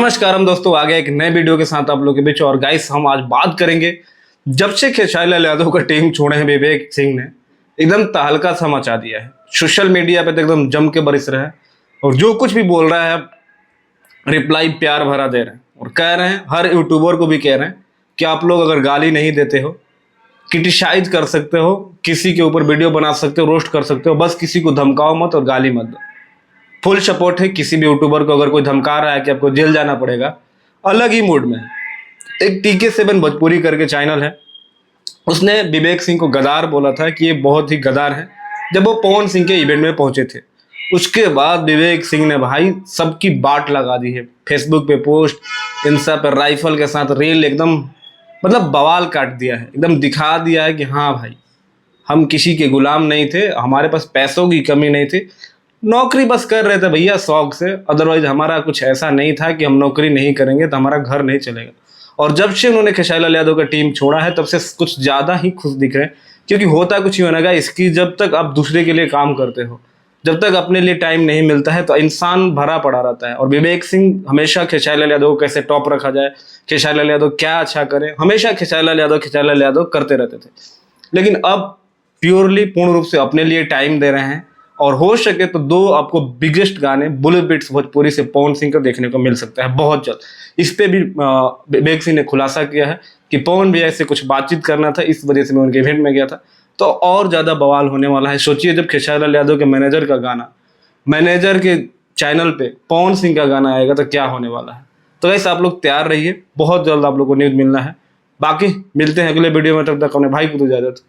नमस्कार हम दोस्तों, आ गए एक नए वीडियो के साथ आप लोगों के बीच। और गाइस, हम आज बात करेंगे, जब से खेसारी लाल यादव का टीम छोड़े हैं विवेक सिंह ने एकदम तहलका सा मचा दिया है। सोशल मीडिया पे तो एकदम जम के बरस रहा है और जो कुछ भी बोल रहा है रिप्लाई प्यार भरा दे रहे हैं और कह रहे हैं, हर यूट्यूबर को भी कह रहे हैं कि आप लोग अगर गाली नहीं देते हो, क्रिटिसाइज कर सकते हो, किसी के ऊपर वीडियो बना सकते हो, रोस्ट कर सकते हो, बस किसी को धमकाओ मत और गाली मत दो। फुल सपोर्ट है किसी भी यूट्यूबर को। अगर कोई धमका रहा है कि आपको जेल जाना पड़ेगा, अलग ही मूड में एक TK7 भोजपुरी करके चैनल है, उसने विवेक सिंह को गदार बोला था कि ये बहुत ही गदार है, जब वो पवन सिंह के इवेंट में पहुंचे थे। उसके बाद विवेक सिंह ने भाई सबकी बाट लगा दी है, फेसबुक पे पोस्ट, इंस्टा पे राइफल के साथ रील, एकदम मतलब बवाल काट दिया है, एकदम दिखा दिया है कि हाँ भाई, हम किसी के गुलाम नहीं थे, हमारे पास पैसों की कमी नहीं थी, नौकरी बस कर रहे थे भैया शौक से, अदरवाइज हमारा कुछ ऐसा नहीं था कि हम नौकरी नहीं करेंगे तो हमारा घर नहीं चलेगा। और जब से उन्होंने खेसारी लाल यादव का टीम छोड़ा है, तब से कुछ ज़्यादा ही खुश दिख रहे हैं। क्योंकि होता कुछ ही होना का इसकी, जब तक आप दूसरे के लिए काम करते हो, जब तक अपने लिए टाइम नहीं मिलता है, तो इंसान भरा पड़ा रहता है। और विवेक सिंह हमेशा खेसारी लाल यादव को कैसे टॉप रखा जाए, खेसारी लाल यादव क्या अच्छा करे, हमेशा खेसारी लाल यादव करते रहते थे। लेकिन अब प्योरली पूर्ण रूप से अपने लिए टाइम दे रहे हैं। और हो सके तो दो आपको बिगेस्ट गाने बुलेट बिट्स भोजपुरी से पवन सिंह का देखने को मिल सकता है बहुत जल्द। इस पे भी विवेक सिंह ने खुलासा किया है कि पवन भैया से कुछ बातचीत करना था, इस वजह से मैं उनके इवेंट में गया था। तो और ज्यादा बवाल होने वाला है। सोचिए, जब खेसारी लाल यादव के मैनेजर का गाना, मैनेजर के चैनल पे पवन सिंह का गाना आएगा तो क्या होने वाला है। तो वैसे आप लोग तैयार रहिए, बहुत जल्द आप लोग को न्यूज मिलना है। बाकी मिलते हैं अगले वीडियो में, तब तक अपने भाई को दो इजाजत।